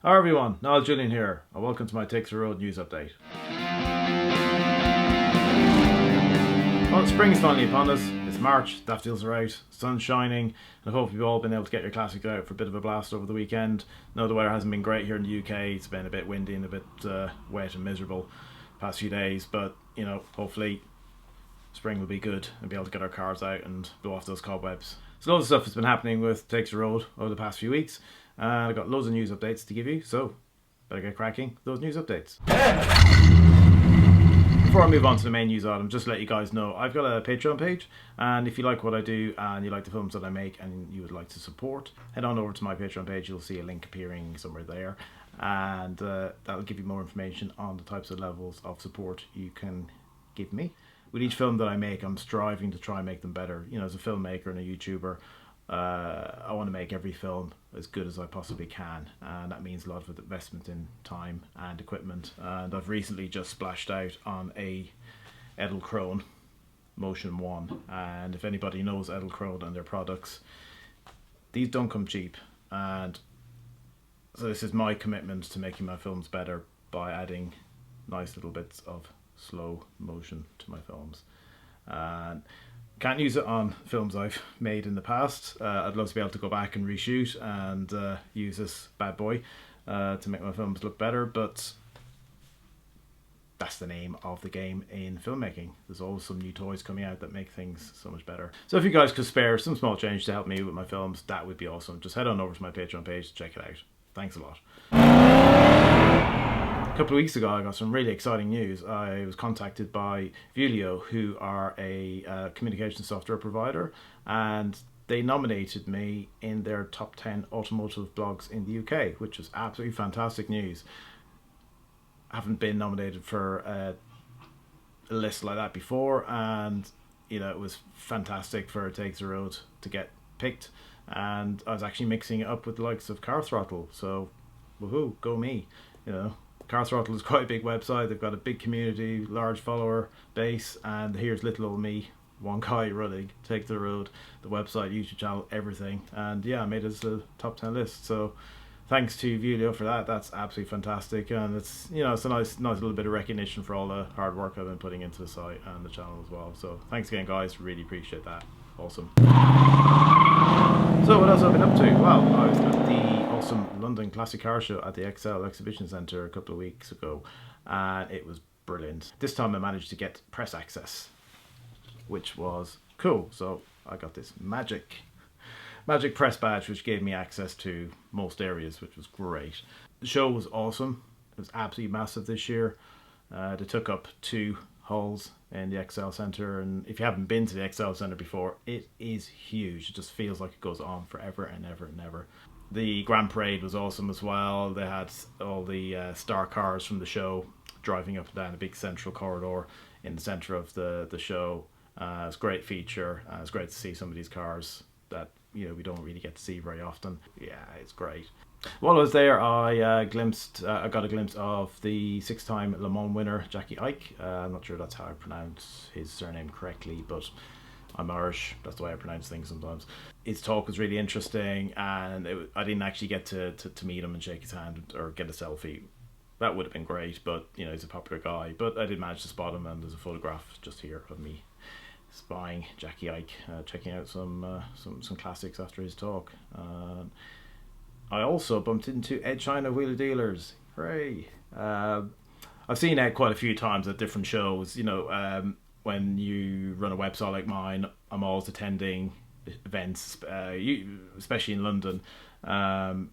Hi everyone, Niall Julian here, and welcome to my Takes the Road news update. Well, spring's finally upon us. It's March, daffodils are out, sun's shining, and I hope you've all been able to get your classics out for a bit of a blast over the weekend. No, the weather hasn't been great here in the UK. It's been a bit windy and a bit wet and miserable the past few days, but hopefully spring will be good and be able to get our cars out and blow off those cobwebs. So loads of stuff has been happening with Takes the Road over the past few weeks, and I've got loads of news updates to give you, so better get cracking those news updates. Before I move on to the main news item, just to let you guys know, I've got a Patreon page, and if you like what I do and you like the films that I make and you would like to support, head on over to my Patreon page. You'll see a link appearing somewhere there, and that'll give you more information on the types of levels of support you can give me. With each film that I make, I'm striving to try and make them better. As a filmmaker and a YouTuber, I want to make every film as good as I possibly can, and that means a lot of investment in time and equipment. And I've recently just splashed out on a Edelkrone Motion 1, and if anybody knows Edelkrone and their products, these don't come cheap, and so this is my commitment to making my films better by adding nice little bits of slow motion to my films. And can't use it on films I've made in the past. I'd love to be able to go back and reshoot and use this bad boy to make my films look better, but that's the name of the game in filmmaking. There's always some new toys coming out that make things so much better. So if you guys could spare some small change to help me with my films, that would be awesome. Just head on over to my Patreon page to check it out. Thanks a lot. A couple of weeks ago, I got some really exciting news. I was contacted by Vulio, who are a communication software provider, and they nominated me in their top 10 automotive blogs in the UK, which is absolutely fantastic news. I haven't been nominated for a list like that before, and it was fantastic for Takes the Road to get picked, and I was actually mixing it up with the likes of Car Throttle, so woohoo, go me. Car Throttle is quite a big website. They've got a big community, large follower base, and here's little old me, one guy running Take the Road, the website, YouTube channel, everything. And yeah, I made it as a top 10 list. So thanks to Vulio for that. That's absolutely fantastic, and it's it's a nice little bit of recognition for all the hard work I've been putting into the site and the channel as well. So thanks again, guys. Really appreciate that. Awesome. So what else have I been up to? Well, I was at the awesome London Classic Car Show at the Excel Exhibition Centre a couple of weeks ago, and it was brilliant. This time I managed to get press access, which was cool. So I got this magic press badge, which gave me access to most areas, which was great. The show was awesome. It was absolutely massive this year. They took up 2 halls in the Excel Centre, and if you haven't been to the Excel Centre before, it is huge. It just feels like it goes on forever and ever and ever. The Grand Parade was awesome as well. They had all the star cars from the show driving up and down a big central corridor in the centre of the show. It's a great feature. It's great to see some of these cars that we don't really get to see very often. Yeah, it's great. While I was there, I got a glimpse of the 6-time Le Mans winner, Jackie Ike. I'm not sure that's how I pronounce his surname correctly, but I'm Irish. That's the way I pronounce things sometimes. His talk was really interesting, and I didn't actually get to meet him and shake his hand or get a selfie. That would have been great, but he's a popular guy. But I did manage to spot him, and there's a photograph just here of me spying Jackie Ike, checking out some classics after his talk. I also bumped into Ed China Wheeler Dealers. Hooray! I've seen Ed quite a few times at different shows. When you run a website like mine, I'm always attending events, especially in London. And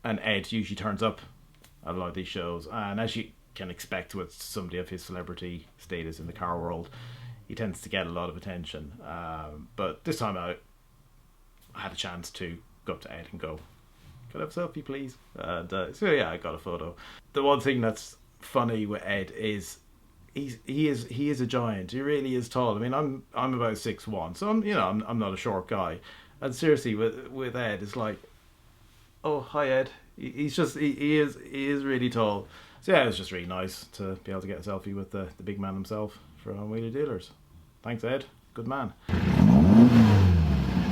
Ed usually turns up at a lot of these shows. And as you can expect with somebody of his celebrity status in the car world, he tends to get a lot of attention. But this time I had a chance to go up to Ed and go, "Can I have a selfie, please?" And so yeah, I got a photo. The one thing that's funny with Ed is he is a giant. He really is tall. I mean, I'm about 6'1", so I'm not a short guy. And seriously, with Ed, it's like, oh hi Ed. He is really tall. So yeah, it was just really nice to be able to get a selfie with the big man himself from Wheeler Dealers. Thanks Ed, good man.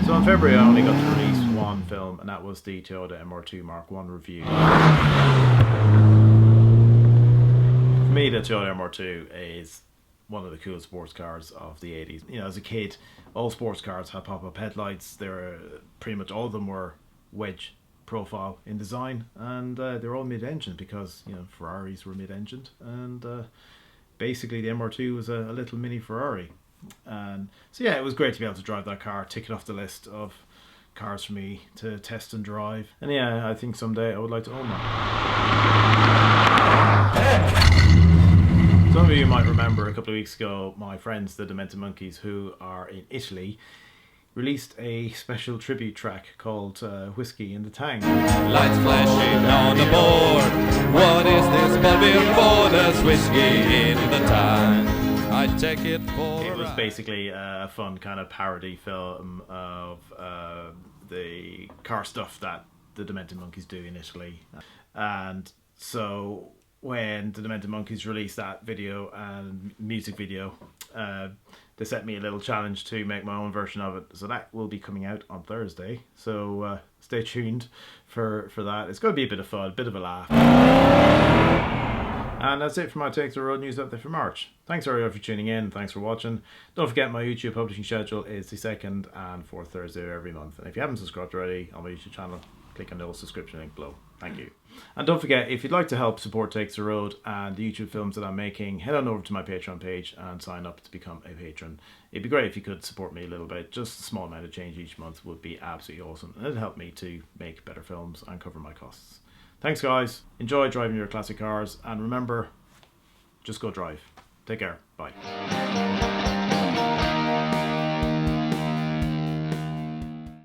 So in February I only got to release one film, and that was the Toyota MR2 Mark 1 review. For me, the Toyota MR2 is one of the coolest sports cars of the 80s. You know, as a kid, all sports cars had pop-up headlights. Pretty much all of them were wedge profile in design, and they're all mid-engine because, you know, Ferraris were mid-engined, and basically the MR2 was a little mini Ferrari. And so yeah, it was great to be able to drive that car, tick it off the list of cars for me to test and drive. And yeah, I think someday I would like to own one. Some of you might remember a couple of weeks ago, my friends the Demented Monkeys, who are in Italy, released a special tribute track called Whiskey in the Tank. Lights flashing on the board. What is this? But before there's whiskey in the tank, I take it for It was basically a fun kind of parody film of the car stuff that the Demented Monkeys do in Italy. And so when the Demented Monkeys released that video and music video, they set me a little challenge to make my own version of it. So that will be coming out on Thursday. So stay tuned for that. It's going to be a bit of fun, a bit of a laugh. And that's it for my Take the Road news update for March. Thanks everyone for tuning in. Thanks for watching. Don't forget my YouTube publishing schedule is the 2nd and 4th Thursday of every month. And if you haven't subscribed already on my YouTube channel, click on the little subscription link below. Thank you. And don't forget, if you'd like to help support Takes the Road and the YouTube films that I'm making, head on over to my Patreon page and sign up to become a patron. It'd be great if you could support me a little bit. Just a small amount of change each month would be absolutely awesome. And it'd help me to make better films and cover my costs. Thanks guys. Enjoy driving your classic cars, and remember, just go drive. Take care. Bye.